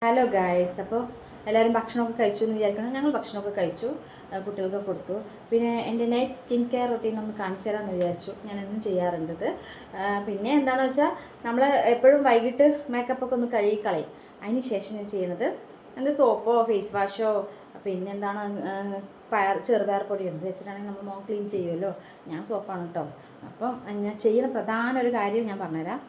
Hello guys, അപ്പോൾ എല്ലാവരും ഭക്ഷണമൊക്കെ കഴിച്ചു എന്ന് വിചാരിക്കണം. ഞങ്ങൾ ഭക്ഷണമൊക്കെ കഴിച്ചു, കുട്ടികൾക്ക് കൊടുത്തു. പിന്നെ എൻ്റെ നൈറ്റ് സ്കിൻ കെയർ റൊട്ടീൻ ഒന്ന് കാണിച്ചു തരാമെന്ന് വിചാരിച്ചു. ഞാൻ എന്നും ചെയ്യാറുണ്ടത്. പിന്നെ എന്താണെന്ന് വെച്ചാൽ നമ്മൾ എപ്പോഴും വൈകിട്ട് മേക്കപ്പൊക്കെ ഒന്ന് കഴുകി കളയും. അതിന് ശേഷം ഞാൻ ചെയ്യുന്നത് എന്ത് സോപ്പോ ഫേസ് വാഷോ പിന്നെ എന്താണ് ചെറുപയർ പൊടി എന്ത് വെച്ചിട്ടാണെങ്കിൽ നമ്മൾ മോം ക്ലീൻ ചെയ്യുമല്ലോ. ഞാൻ സോപ്പാണ് കേട്ടോ. അപ്പം ഞാൻ ചെയ്യുന്ന പ്രധാന ഒരു കാര്യം ഞാൻ പറഞ്ഞുതരാം.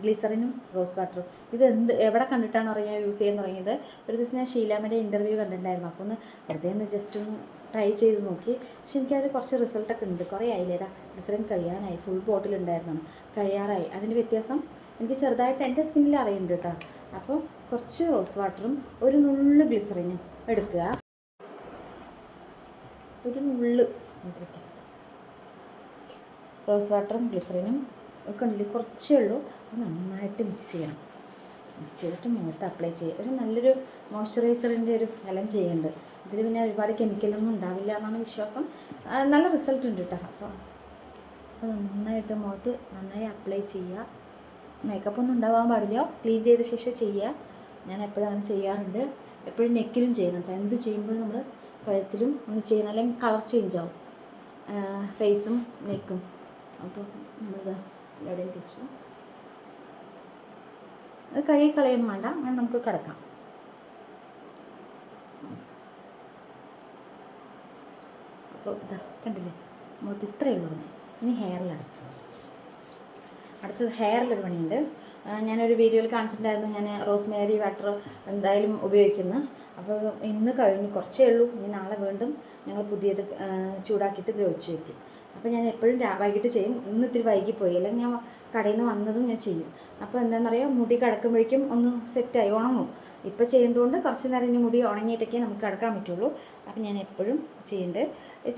ഗ്ലിസറിനും റോസ് വാട്ടറും. ഇത് എവിടെ കണ്ടിട്ടാണ് അറിയാൻ യൂസ് ചെയ്യാൻ തുടങ്ങിയത്? ഒരു ദിവസം ഞാൻ ഷീലാമ്മയുടെ ഇൻ്റർവ്യൂ കണ്ടിട്ടുണ്ടായിരുന്നു. അപ്പോൾ വെറുതെ ഒന്ന് ജസ്റ്റ് ഒന്ന് ട്രൈ ചെയ്ത് നോക്കി. പക്ഷെ എനിക്കതിൽ കുറച്ച് റിസൾട്ടൊക്കെ ഉണ്ട്. കുറേ ആയില്ലേടാ, ഗ്ലിസറിൻ കഴിയാനായി. ഫുൾ ബോട്ടിൽ ഉണ്ടായിരുന്നു, കഴിയാറായി. അതിൻ്റെ വ്യത്യാസം എനിക്ക് ചെറുതായിട്ട് എൻ്റെ സ്കിന്നിൽ അറിയുന്നുണ്ട് കേട്ടോ. അപ്പോൾ കുറച്ച് റോസ് വാട്ടറും ഒരു നുള്ളു ഗ്ലിസറിനും എടുക്കുക. ഒരു നുള്ളു റോസ് വാട്ടറും ഗ്ലിസറിനും ഒക്കെ ഉണ്ടെങ്കിൽ കുറച്ചേ ഉള്ളൂ. അത് നന്നായിട്ട് മിക്സ് ചെയ്യണം. മിക്സ് ചെയ്തിട്ട് മുഖത്ത് അപ്ലൈ ചെയ്യുക. ഒരു നല്ലൊരു മോയ്സ്ചറൈസറിൻ്റെ ഒരു ഫലം ചെയ്യുന്നുണ്ട്. ഇതിൽ പിന്നെ ഒരുപാട് കെമിക്കലൊന്നും ഉണ്ടാവില്ല എന്നാണ് വിശ്വാസം. നല്ല റിസൾട്ട് ഉണ്ട് കേട്ടോ. അപ്പോൾ അത് നന്നായിട്ട് മുഖത്ത് നന്നായി അപ്ലൈ ചെയ്യുക. മേക്കപ്പ് ഒന്നും ഉണ്ടാവാൻ പാടില്ല. ക്ലീൻ ചെയ്ത ശേഷം ചെയ്യുക. ഞാൻ എപ്പോഴും അങ്ങനെ ചെയ്യാറുണ്ട്. എപ്പോഴും നെക്കിലും ചെയ്യണം കേട്ടോ. എന്ത് ചെയ്യുമ്പോഴും നമ്മൾ കഴുത്തിലും ഒന്ന് ചെയ്യണം, അല്ലെങ്കിൽ കളർ ചേഞ്ച് ആവും ഫേസും നെക്കും. അപ്പോൾ നമ്മളിത് എവിടെയും തിരിച്ചു അത് കഴുകി കളയൊന്നും വേണ്ട. അങ്ങനെ നമുക്ക് കിടക്കാം. അപ്പോൾ ഇതാ കണ്ടില്ലേ, മുഖത്ത് ഇത്രയേ ഉള്ളൂ. ഇനി ഹെയറിലാണ്. അടുത്തത് ഹെയറിലൊരു പണിയുണ്ട്. ഞാനൊരു വീഡിയോയിൽ കാണിച്ചിട്ടുണ്ടായിരുന്നു. ഞാൻ റോസ്മേരി വാട്ടർ എന്തായാലും ഉപയോഗിക്കുന്നു. അപ്പോൾ ഇന്ന് കഴിഞ്ഞു, കുറച്ചേ ഉള്ളൂ. ഇനി നാളെ വീണ്ടും ഞങ്ങൾ പുതിയത് ചൂടാക്കിയിട്ട് ദ്രവിച്ച് വയ്ക്കും. അപ്പോൾ ഞാൻ എപ്പോഴും വൈകിട്ട് ചെയ്യും. ഇന്ന് ഇത്തിരി വൈകിപ്പോയി, അല്ലെങ്കിൽ ഞാൻ കടയിൽ നിന്ന് വന്നതും ഞാൻ ചെയ്യും. അപ്പോൾ എന്താണെന്നറിയാം, മുടി കിടക്കുമ്പോഴേക്കും ഒന്ന് സെറ്റായി ഉണങ്ങും. ഇപ്പോൾ ചെയ്യുന്നതുകൊണ്ട് കുറച്ച് നേരം ഇനി മുടി ഉണങ്ങിയിട്ടൊക്കെ നമുക്ക് കിടക്കാൻ പറ്റുള്ളൂ. അപ്പോൾ ഞാൻ എപ്പോഴും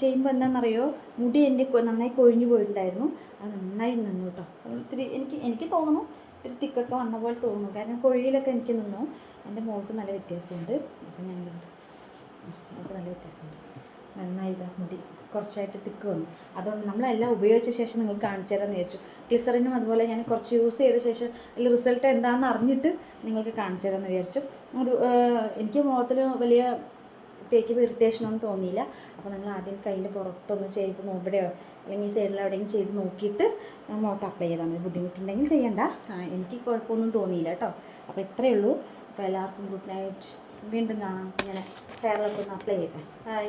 ചെയ്യുമ്പോൾ എന്താണെന്നറിയോ, മുടി എൻ്റെ നന്നായി കൊഴിഞ്ഞു പോയിട്ടുണ്ടായിരുന്നു. അത് നന്നായി നിന്നു കേട്ടോ. ഇത്തിരി എനിക്ക് തോന്നുന്നു ഇത്തിരി തിക്കൊക്കെ വന്ന പോലെ തോന്നുന്നു. കാരണം കൊഴിയിലൊക്കെ എനിക്ക് നിന്നു. എൻ്റെ മുഖത്ത് നല്ല വ്യത്യാസമുണ്ട്. അപ്പം മുഖത്ത് നല്ല വ്യത്യാസമുണ്ട്. നന്നായി മുടി കുറച്ചായിട്ട് തിക്ക് വന്നു. അതുകൊണ്ട് നമ്മളെല്ലാം ഉപയോഗിച്ച ശേഷം നിങ്ങൾക്ക് കാണിച്ചു തരാമെന്ന് വിചാരിച്ചു. ഗ്ലിസറിനും അതുപോലെ ഞാൻ കുറച്ച് യൂസ് ചെയ്ത ശേഷം അതിൽ റിസൾട്ട് എന്താണെന്ന് അറിഞ്ഞിട്ട് നിങ്ങൾക്ക് കാണിച്ചു തരാമെന്ന് വിചാരിച്ചു. അത് എനിക്ക് മുഖത്തിൽ വലിയ തേക്കുമ്പോൾ ഇറിറ്റേഷനൊന്നും തോന്നിയില്ല. അപ്പോൾ നിങ്ങൾ ആദ്യം കയ്യിൻ്റെ പുറത്തൊന്ന് ചെയ്ത് ഇവിടെയോ അല്ലെങ്കിൽ സൈഡിൽ എവിടെയെങ്കിലും ചെയ്ത് നോക്കിയിട്ട് മുഖത്ത് അപ്ലൈ ചെയ്താൽ മതി. ബുദ്ധിമുട്ടുണ്ടെങ്കിൽ ചെയ്യണ്ട. എനിക്ക് കുഴപ്പമൊന്നും തോന്നിയില്ല കേട്ടോ. അപ്പോൾ ഇത്രയേ ഉള്ളൂ. അപ്പോൾ എല്ലാവർക്കും ഗുഡ് നൈറ്റ്. വീണ്ടും കാണാം. ഞാൻ ഹെയറിലൊക്കെ ഒന്ന് അപ്ലൈ ചെയ്യട്ടെ. ബൈ.